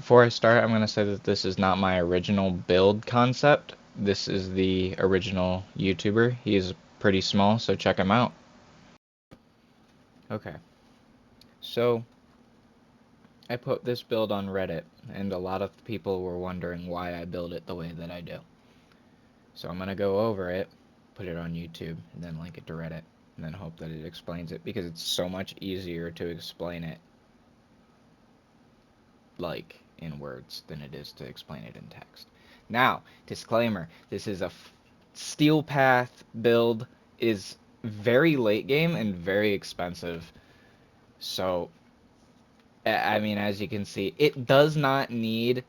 Before I start, I'm going to say that this is not my original build concept. This is the original YouTuber. He is pretty small, so check him out. Okay, so I put this build on Reddit, and a lot of people were wondering why I build it the way that I do. So I'm going to go over it, put it on YouTube, and then link it to Reddit, and then hope that it explains it, because it's so much easier to explain it, like, in words than it is to explain it in text. Now, disclaimer, this is a Steel Path build. Is very late game and very expensive. So, I mean, as you can see, it does not need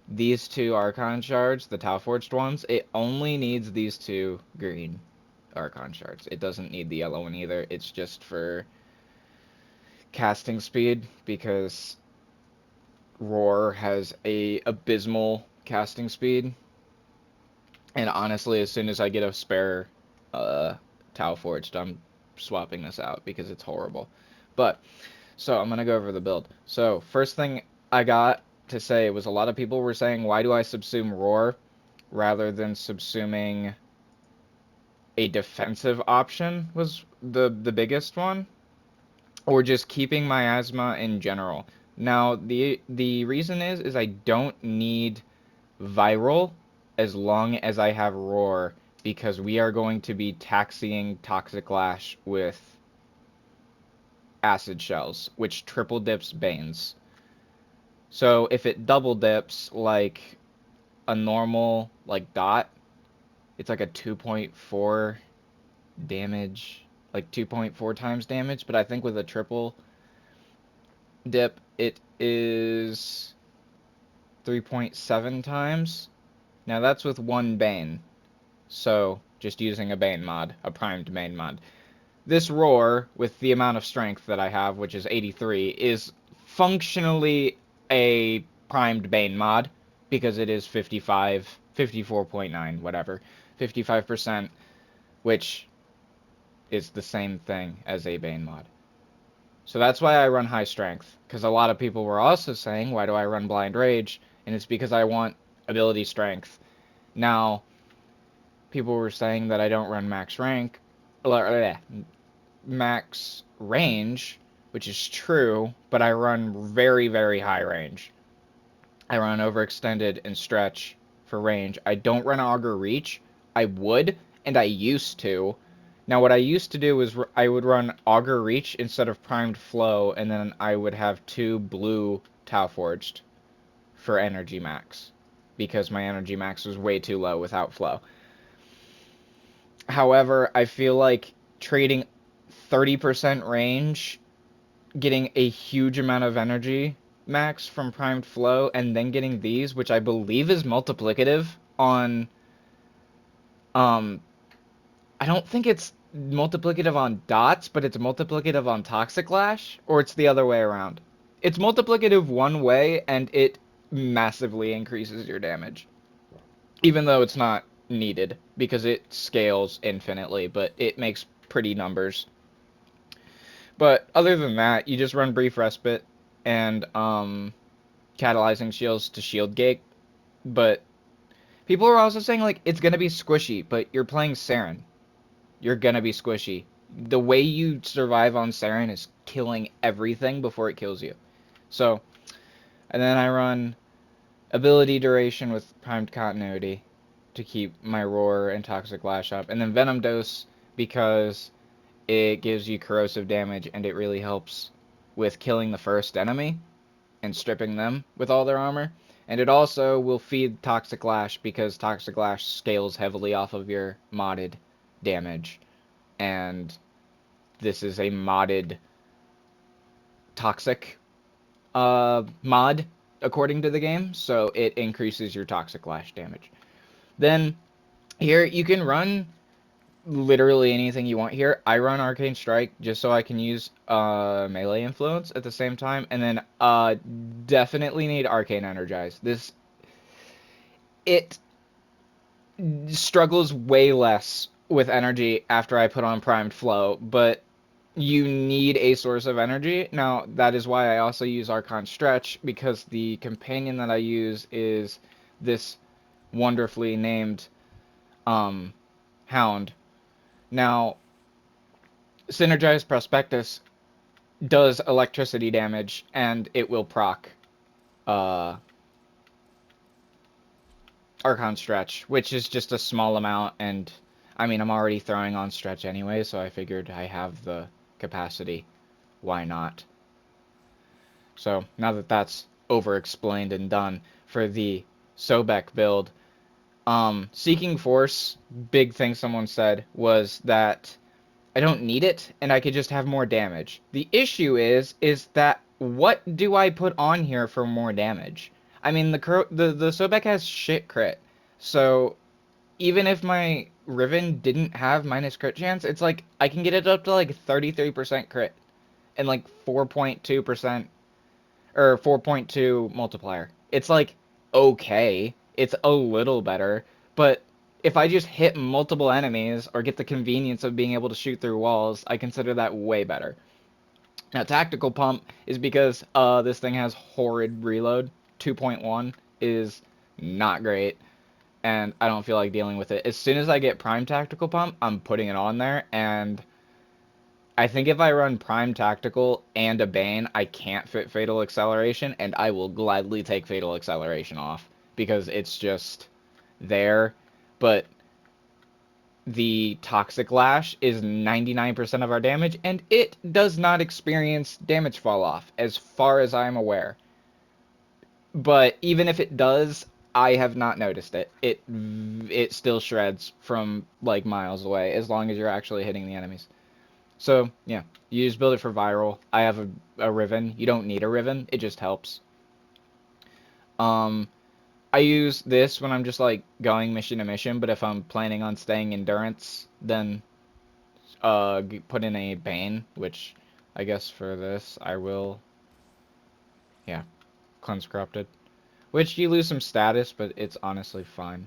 these two Archon shards, the Tau Forged ones. It only needs these two green Archon shards. It doesn't need the yellow one either. It's just for casting speed, because Roar has a abysmal casting speed. And honestly, as soon as I get a spare Tau Forged, I'm swapping this out because it's horrible. But, so I'm going to go over the build. So, first thing I got to say was a lot of people were saying, why do I subsume Roar rather than subsuming a defensive option was the biggest one? Or just keeping miasma in general. Now, the reason is I don't need viral as long as I have Roar, because we are going to be taxiing Toxic Lash with Acid Shells, which triple dips Banes. So if it double dips like a normal like dot, it's like a 2.4 damage, like 2.4 times damage, but I think with a triple dip it is 3.7 times. Now that's with one Bane. So, just using a Bane mod, a primed Bane mod. This Roar, with the amount of strength that I have, which is 83, is functionally a primed Bane mod, because it is 55, 54.9, whatever, 55%, which is the same thing as a Bane mod. So that's why I run high strength, because a lot of people were also saying, why do I run Blind Rage? And it's because I want ability strength. Now, people were saying that I don't run max range, which is true, but I run very, very high range. I run overextended and stretch for range. I don't run auger reach. I would, and I used to. Now, what I used to do was I would run auger reach instead of primed flow, and then I would have two blue Tau Forged for energy max, because my energy max was way too low without flow. However, I feel like trading 30% range, getting a huge amount of energy max from primed flow, and then getting these, which I believe is multiplicative on I don't think it's multiplicative on dots, but it's multiplicative on Toxic Lash, or it's the other way around. It's multiplicative one way, and it massively increases your damage, even though it's not needed, because it scales infinitely, but it makes pretty numbers. But other than that, you just run Brief Respite and catalyzing shields to shield gate. But people are also saying, like, it's going to be squishy, but you're playing SaRyN. You're going to be squishy. The way you survive on SaRyN is killing everything before it kills you. So, and then I run ability duration with primed continuity to keep my Roar and Toxic Lash up. And then Venom Dose, because it gives you corrosive damage, and it really helps with killing the first enemy and stripping them with all their armor. And it also will feed Toxic Lash, because Toxic Lash scales heavily off of your modded damage. And this is a modded Toxic mod, according to the game, so it increases your Toxic Lash damage. Then, here, you can run literally anything you want here. I run Arcane Strike just so I can use melee influence at the same time, and then definitely need Arcane Energize. It struggles way less with energy after I put on Primed Flow, but you need a source of energy. Now, that is why I also use Archon Stretch, because the companion that I use is this wonderfully named Hound. Now, Synergized Prospectus does electricity damage, and it will proc uh, Archon Stretch, which is just a small amount, and I mean, I'm already throwing on Stretch anyway, so I figured I have the capacity. Why not? So, now that that's over-explained and done, for the SoBeK build, Seeking Force, big thing someone said, was that I don't need it, and I could just have more damage. The issue is that what do I put on here for more damage? I mean, the SoBeK has shit crit, so even if my Riven didn't have minus crit chance, it's like I can get it up to like 33% crit and like 4.2% or 4.2 multiplier. It's like okay, it's a little better, but if I just hit multiple enemies or get the convenience of being able to shoot through walls, I consider that way better. Now, Tactical Pump is because this thing has horrid reload. 2.1 is not great, and I don't feel like dealing with it. As soon as I get Prime Tactical Pump, I'm putting it on there, and I think if I run Prime Tactical and a Bane, I can't fit Fatal Acceleration, and I will gladly take Fatal Acceleration off, because it's just there. But the Toxic Lash is 99% of our damage, and it does not experience damage fall off, as far as I'm aware. But even if it does, I have not noticed it. It still shreds from, like, miles away, as long as you're actually hitting the enemies. So, yeah, you just build it for viral. I have a Riven. You don't need a Riven. It just helps. I use this when I'm just, like, going mission to mission, but if I'm planning on staying endurance, then put in a Bane, which I guess for this I will, yeah, Cleanse Corrupted. Which you lose some status, but it's honestly fine.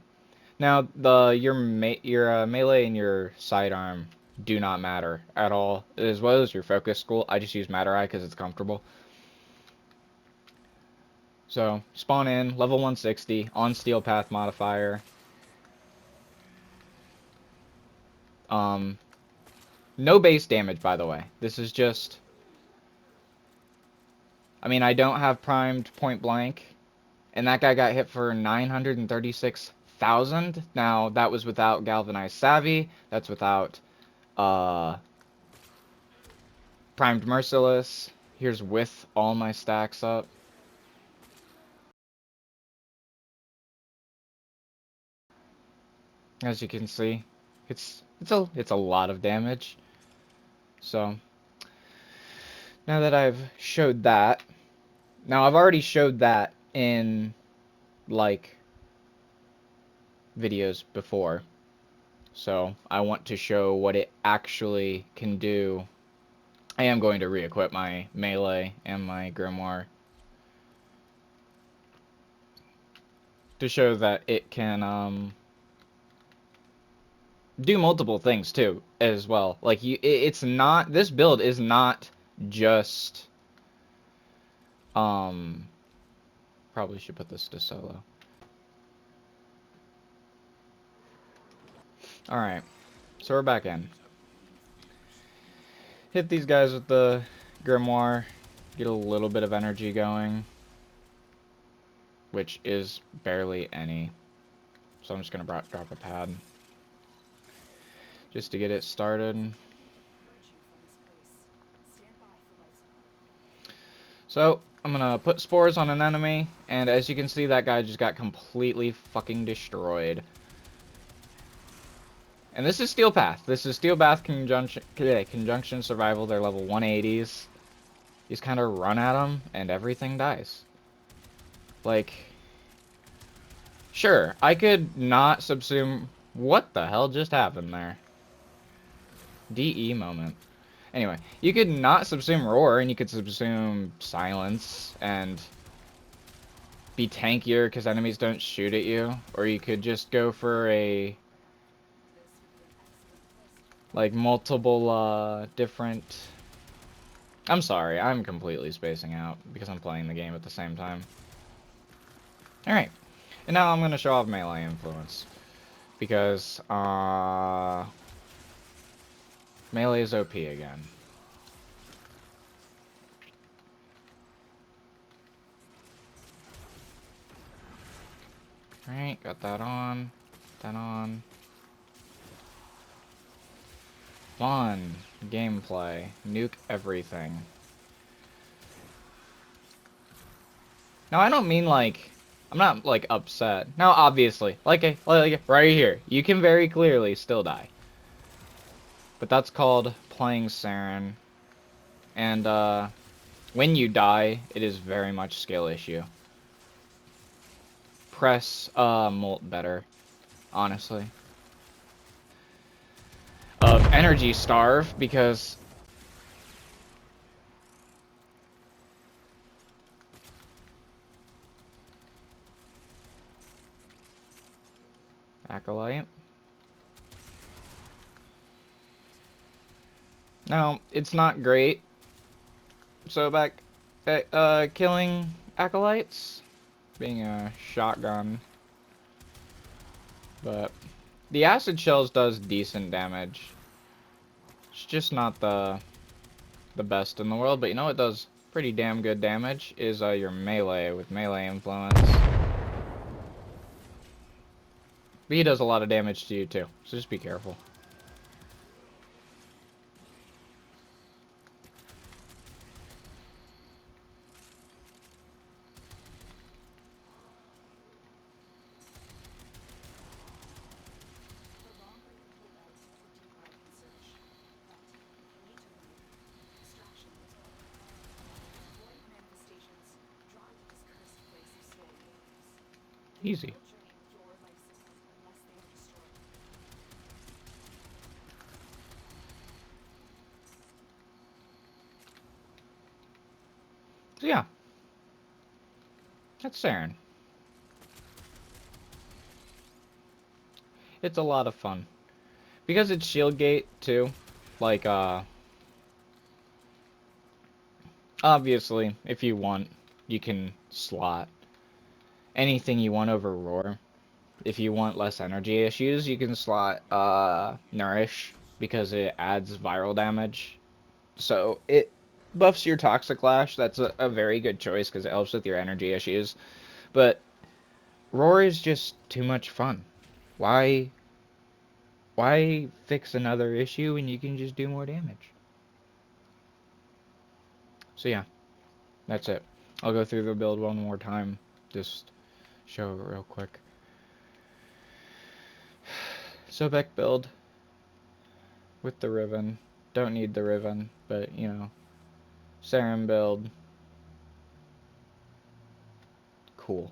Now, your melee and your sidearm do not matter at all, as well as your focus school. I just use Matter Eye because it's comfortable. So, spawn in, level 160, on Steel Path modifier. No base damage, by the way. This is just... I mean, I don't have primed point blank, and that guy got hit for 936,000. Now, that was without Galvanized Savvy. That's without Primed Merciless. Here's with all my stacks up. As you can see, it's a lot of damage. So now that I've showed that, now I've already showed that in like videos before. So I want to show what it actually can do. I am going to re-equip my melee and my grimoire to show that it can do multiple things too as well. Like it's not, this build is not just probably should put this to solo. All right, so we're back in. Hit these guys with the grimoire, get a little bit of energy going, which is barely any. So I'm just gonna drop a pad just to get it started. So I'm gonna put spores on an enemy, and as you can see, that guy just got completely fucking destroyed. And this is Steel Path. This is Steel Path Conjunction Survival. They're level 180s. You just kind of run at them, and everything dies. Like, sure, I could not subsume... What the hell just happened there? DE moment. Anyway, you could not subsume Roar, and you could subsume Silence, and be tankier because enemies don't shoot at you. Or you could just go for a... like, multiple, different I'm sorry, I'm completely spacing out because I'm playing the game at the same time. Alright, and now I'm going to show off melee influence. Because, melee is OP again. Alright, got that on. That on. Fun. Gameplay. Nuke everything. Now, I don't mean, like... I'm not, like, upset. Now, obviously, like right here, you can very clearly still die. But that's called playing SaRyN. And, when you die, it is very much skill issue. Press, molt better, honestly. Of energy starve, because... Acolyte. No, it's not great. SoBeK, killing acolytes, being a shotgun, but the acid shells does decent damage. It's just not the best in the world, but you know what does pretty damn good damage is your melee with melee influence. But he does a lot of damage to you too, so just be careful. Easy. So yeah, that's SaRyN. It's a lot of fun. Because it's shield gate too, like obviously if you want you can slot anything you want over roar. If you want less energy issues, you can slot nourish because it adds viral damage. So it buffs your toxic lash. That's a very good choice because it helps with your energy issues. But roar is just too much fun. Why fix another issue when you can just do more damage? So yeah, that's it. I'll go through the build one more time. Just show it real quick. SoBeK build with the Riven. Don't need the Riven, but you know, SaRyN build. Cool.